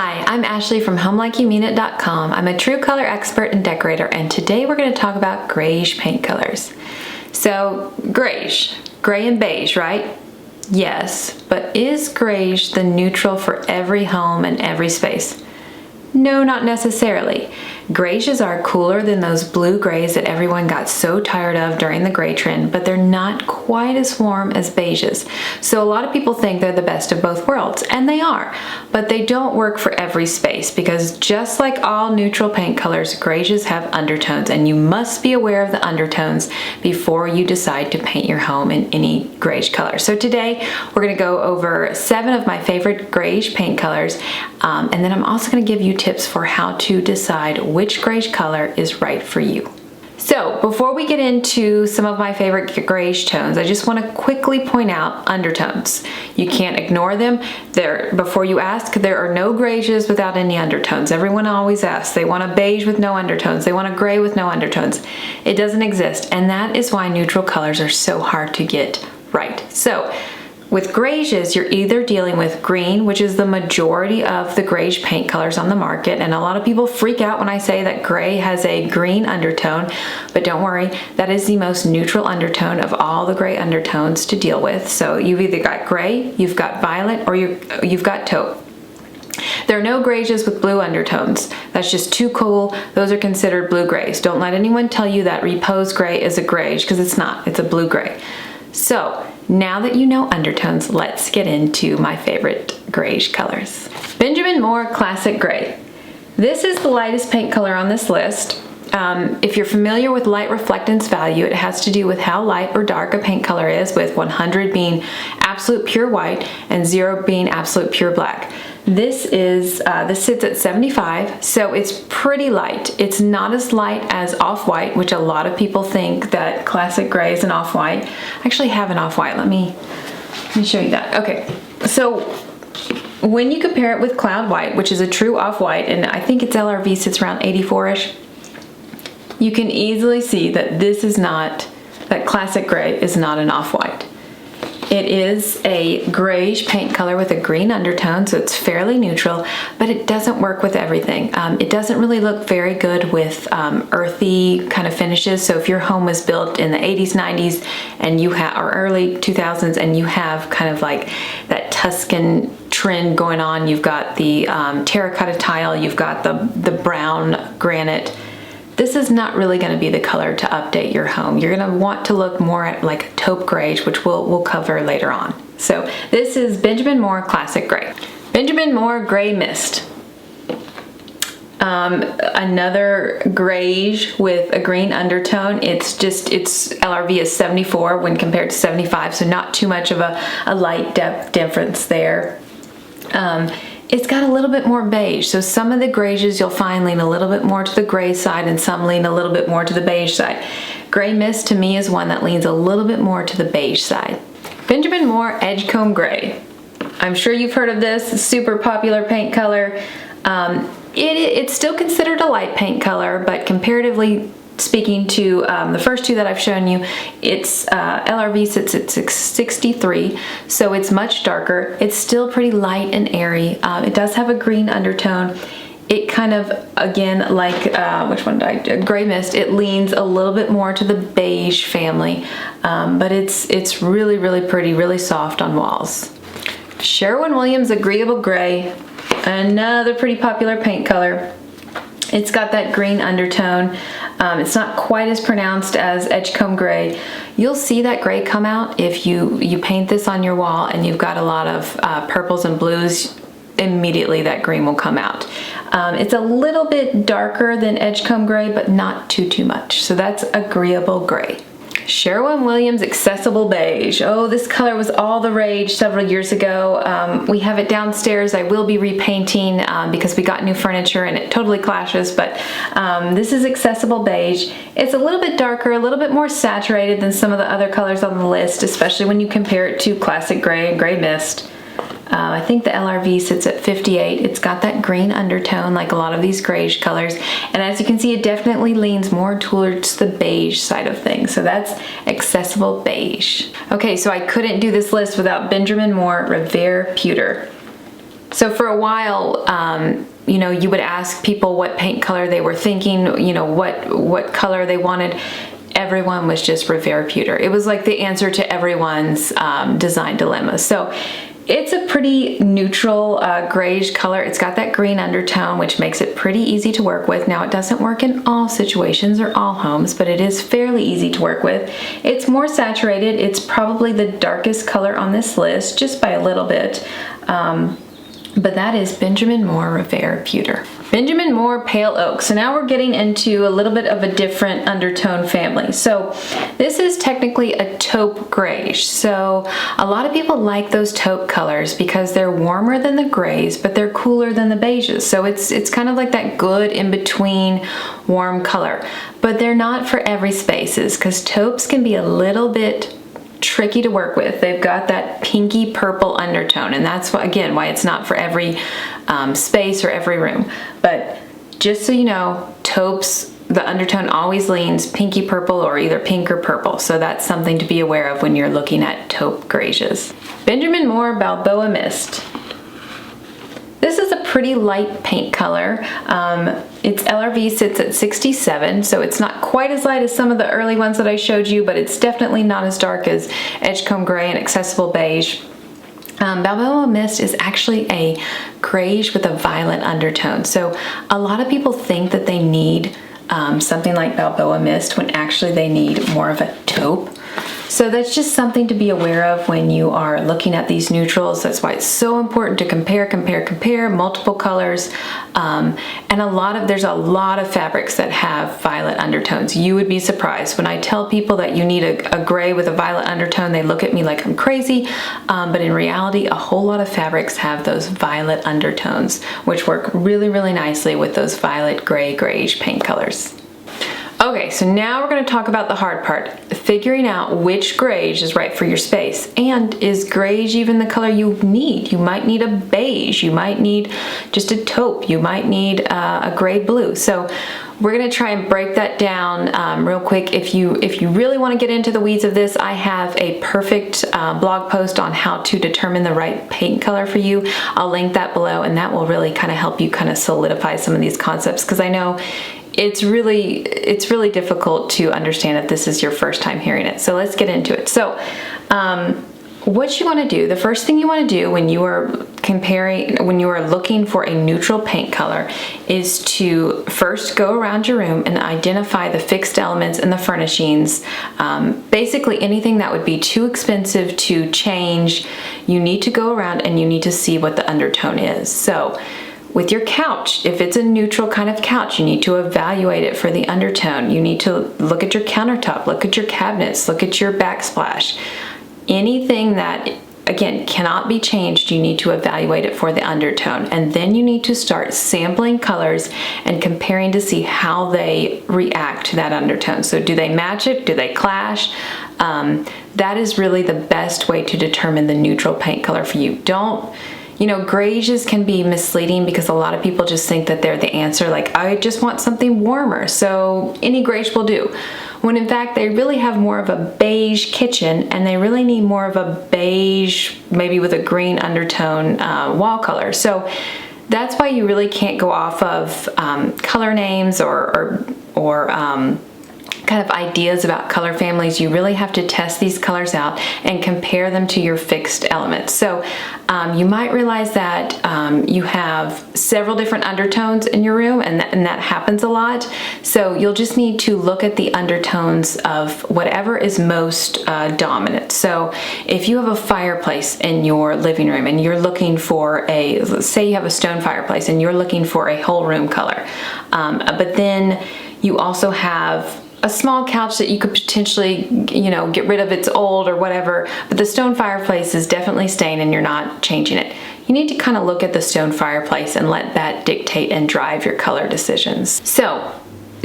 Hi, I'm Ashley from HomeLikeYouMeanIt.com. I'm a true color expert and decorator, and today we're going to talk about Greige paint colors. So, Greige, gray and beige, right? Yes, but is Greige the neutral for every home and every space? No, not necessarily. Greiges are cooler than those blue grays that everyone got so tired of during the gray trend, but they're not quite as warm as beiges. So a lot of people think they're the best of both worlds, and they are, but they don't work for every space because just like all neutral paint colors, greiges have undertones, and you must be aware of the undertones before you decide to paint your home in any greige color. So today we're going to go over 7 of my favorite greige paint colors, and then I'm also going to give you tips for how to decide which greige color is right for you. So before we get into some of my favorite greige tones, I just want to quickly point out undertones. You can't ignore them. Before you ask, there are no greiges without any undertones. Everyone always asks. They want a beige with no undertones. They want a gray with no undertones. It doesn't exist, and that is why neutral colors are so hard to get right. So with greiges, you're either dealing with green, which is the majority of the greige paint colors on the market, and a lot of people freak out when I say that gray has a green undertone, but don't worry, that is the most neutral undertone of all the gray undertones to deal with. So you've either got gray, you've got violet, or you've got taupe. There are no greiges with blue undertones. That's just too cool. Those are considered blue grays. Don't let anyone tell you that repose gray is a greige, because it's not. It's a blue gray. So now that you know undertones, let's get into my favorite greige colors. Benjamin Moore Classic Gray. This is the lightest paint color on this list. If you're familiar with light reflectance value, it has to do with how light or dark a paint color is, with 100 being absolute pure white and 0 being absolute pure black. This sits at 75, so it's pretty light. It's not as light as off-white, which a lot of people think that classic gray is an off-white. I actually have an off-white. Let me show you that. Okay, so when you compare it with cloud white, which is a true off-white, and I think its LRV sits around 84-ish, you can easily see that that classic gray is not an off-white. It is a greige paint color with a green undertone, so it's fairly neutral, but it doesn't work with everything. It doesn't really look very good with earthy kind of finishes. So if your home was built in the 80s, 90s, and or early 2000s, and you have kind of like that Tuscan trend going on, you've got the terracotta tile, you've got the brown granite. This is not really going to be the color to update your home. You're going to want to look more at like a taupe greige, which we'll cover later on. So this is Benjamin Moore Classic Gray. Benjamin Moore Gray Mist. Another greige with a green undertone. Its LRV is 74 when compared to 75, so not too much of a light depth difference there. It's got a little bit more beige, so some of the greiges you'll find lean a little bit more to the gray side and some lean a little bit more to the beige side. Gray Mist to me is one that leans a little bit more to the beige side. Benjamin Moore Edgecomb Gray. I'm sure you've heard of this, super popular paint color. It's still considered a light paint color, but comparatively speaking to the first 2 that I've shown you, its LRV sits at 63, so it's much darker. It's still pretty light and airy. It does have a green undertone. It kind of, again, like, which one did I do? Gray Mist, it leans a little bit more to the beige family, but it's really, really pretty, really soft on walls. Sherwin-Williams Agreeable Gray, another pretty popular paint color. It's got that green undertone. It's not quite as pronounced as Edgecomb Gray. You'll see that gray come out if you paint this on your wall and you've got a lot of purples and blues. Immediately that green will come out. It's a little bit darker than Edgecomb Gray, but not too much. So that's Agreeable Gray. Sherwin-Williams Accessible Beige. Oh, this color was all the rage several years ago. We have it downstairs. I will be repainting because we got new furniture and it totally clashes, but this is Accessible Beige. It's a little bit darker, a little bit more saturated than some of the other colors on the list, especially when you compare it to Classic Gray and Gray Mist. I think the LRV sits at 58. It's got that green undertone like a lot of these greige colors. And as you can see, it definitely leans more towards the beige side of things. So that's Accessible Beige. Okay, so I couldn't do this list without Benjamin Moore Revere Pewter. So for a while, you know, you would ask people what paint color they were thinking, you know, what color they wanted. Everyone was just Revere Pewter. It was like the answer to everyone's design dilemma. So it's a pretty neutral grayish color. It's got that green undertone, which makes it pretty easy to work with. Now, it doesn't work in all situations or all homes, but it is fairly easy to work with. It's more saturated. It's probably the darkest color on this list, just by a little bit. But that is Benjamin Moore Revere Pewter. Benjamin Moore Pale Oak. So now we're getting into a little bit of a different undertone family. So this is technically a taupe grayish. So a lot of people like those taupe colors because they're warmer than the grays, but they're cooler than the beiges. So it's kind of like that good in between warm color. But they're not for every spaces because taupes can be a little bit tricky to work with. They've got that pinky purple undertone, and that's why, again, why it's not for every space or every room. But just so you know, taupes, the undertone always leans pinky purple or either pink or purple. So that's something to be aware of when you're looking at taupe greiges. Benjamin Moore Balboa Mist. This is a pretty light paint color. Its LRV sits at 67, so it's not quite as light as some of the early ones that I showed you, but it's definitely not as dark as Edgecomb Gray and Accessible Beige. Balboa Mist is actually a grayish with a violet undertone. So a lot of people think that they need something like Balboa Mist when actually they need more of a taupe. So that's just something to be aware of when you are looking at these neutrals. That's why it's so important to compare multiple colors. And there's a lot of fabrics that have violet undertones. You would be surprised. When I tell people that you need a gray with a violet undertone, they look at me like I'm crazy. But in reality, a whole lot of fabrics have those violet undertones, which work really, really nicely with those violet gray grayish paint colors. Okay, so now we're going to talk about the hard part, figuring out which greige is right for your space. And is greige even the color you need? You might need a beige, you might need just a taupe, you might need a gray blue. So we're going to try and break that down real quick. If you really want to get into the weeds of this, I have a perfect blog post on how to determine the right paint color for you. I'll link that below, and that will really kind of help you kind of solidify some of these concepts, because I know it's really difficult to understand if this is your first time hearing it. So let's get into it. So what you want to do, the first thing you want to do when you are looking for a neutral paint color is to first go around your room and identify the fixed elements and the furnishings. Basically anything that would be too expensive to change, you need to go around and you need to see what the undertone is. So with your couch, if it's a neutral kind of couch, you need to evaluate it for the undertone. You need to look at your countertop, look at your cabinets, look at your backsplash. Anything that, again, cannot be changed, you need to evaluate it for the undertone. And then you need to start sampling colors and comparing to see how they react to that undertone. So do they match it? Do they clash? That is really the best way to determine the neutral paint color for you. Greiges can be misleading because a lot of people just think that they're the answer. Like, I just want something warmer, so any greige will do. When in fact, they really have more of a beige kitchen, and they really need more of a beige, maybe with a green undertone wall color. So that's why you really can't go off of color names or kind of ideas about color families. You really have to test these colors out and compare them to your fixed elements. So you might realize that you have several different undertones in your room, and that happens a lot. So you'll just need to look at the undertones of whatever is most dominant. So if you have a fireplace in your living room and you're looking for let's say you have a stone fireplace and you're looking for a whole room color, but then you also have a small couch that you could potentially, get rid of, it's old or whatever, but the stone fireplace is definitely staying and you're not changing it. You need to kind of look at the stone fireplace and let that dictate and drive your color decisions. So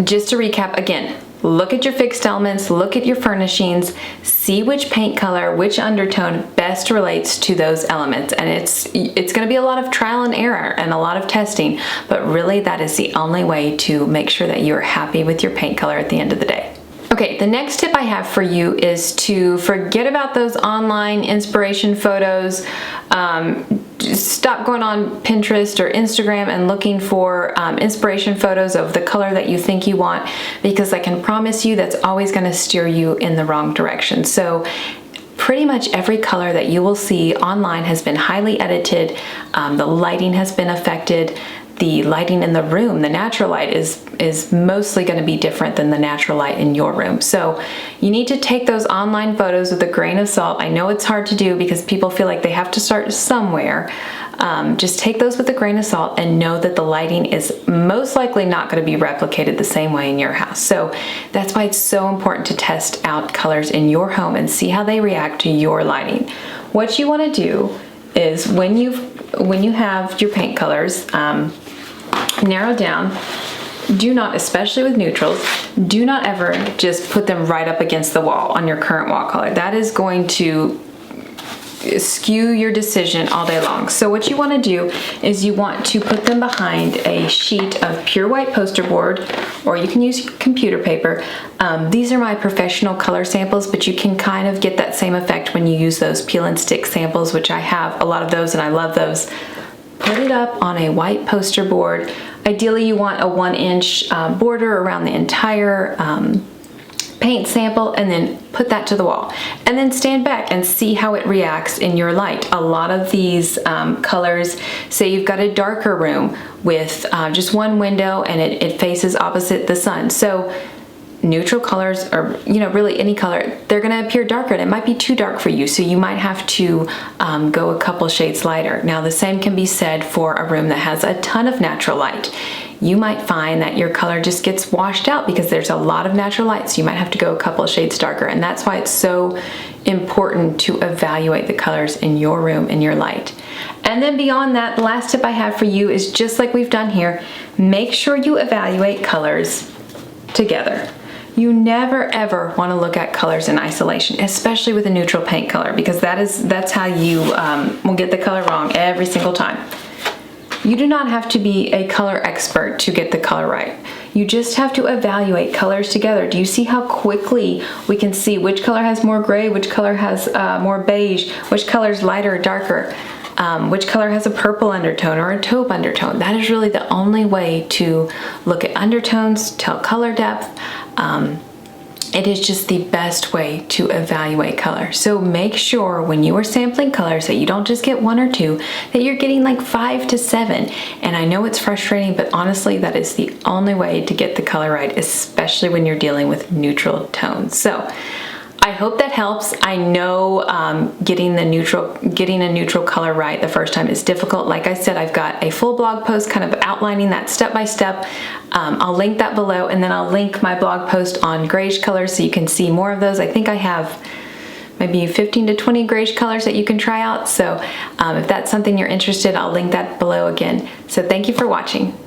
just to recap again, look at your fixed elements, look at your furnishings, see which paint color, which undertone best relates to those elements. And it's going to be a lot of trial and error and a lot of testing, but really that is the only way to make sure that you're happy with your paint color at the end of the day. Okay, the next tip I have for you is to forget about those online inspiration photos. stop going on Pinterest or Instagram and looking for inspiration photos of the color that you think you want, because I can promise you that's always going to steer you in the wrong direction. So pretty much every color that you will see online has been highly edited. The lighting has been affected. The lighting in the room, the natural light is mostly going to be different than the natural light in your room. So you need to take those online photos with a grain of salt. I know it's hard to do because people feel like they have to start somewhere. Just take those with a grain of salt and know that the lighting is most likely not going to be replicated the same way in your house. So that's why it's so important to test out colors in your home and see how they react to your lighting. What you want to do is when you have your paint colors narrowed down, do not, especially with neutrals, do not ever just put them right up against the wall on your current wall color. That is going to skew your decision all day long. So what you want to do is you want to put them behind a sheet of pure white poster board, or you can use computer paper. These are my professional color samples, but you can kind of get that same effect when you use those peel and stick samples, which I have a lot of those and I love those. Put it up on a white poster board. Ideally you want a 1-inch border around the entire paint sample, and then put that to the wall, and then stand back and see how it reacts in your light. A lot of these colors, say you've got a darker room with just one window and it faces opposite the sun. So neutral colors, or really any color, they're going to appear darker and it might be too dark for you, so you might have to go a couple shades lighter. Now the same can be said for a room that has a ton of natural light. You might find that your color just gets washed out because there's a lot of natural light, so you might have to go a couple of shades darker, and that's why it's so important to evaluate the colors in your room and your light. And then beyond that, the last tip I have for you is, just like we've done here, make sure you evaluate colors together. You never ever want to look at colors in isolation, especially with a neutral paint color, because that's how you will get the color wrong every single time. You do not have to be a color expert to get the color right. You just have to evaluate colors together. Do you see how quickly we can see which color has more gray, which color has more beige, which color is lighter or darker, which color has a purple undertone or a taupe undertone? That is really the only way to look at undertones, tell color depth. It is just the best way to evaluate color. So make sure when you are sampling colors that you don't just get 1 or 2, that you're getting like 5 to 7. And I know it's frustrating, but honestly, that is the only way to get the color right, especially when you're dealing with neutral tones. So I hope that helps. I know getting a neutral color right the first time is difficult. Like I said, I've got a full blog post kind of outlining that step by step. I'll link that below, and then I'll link my blog post on Greige colors so you can see more of those. I think I have maybe 15 to 20 Greige colors that you can try out. So if that's something you're interested, I'll link that below again. So thank you for watching.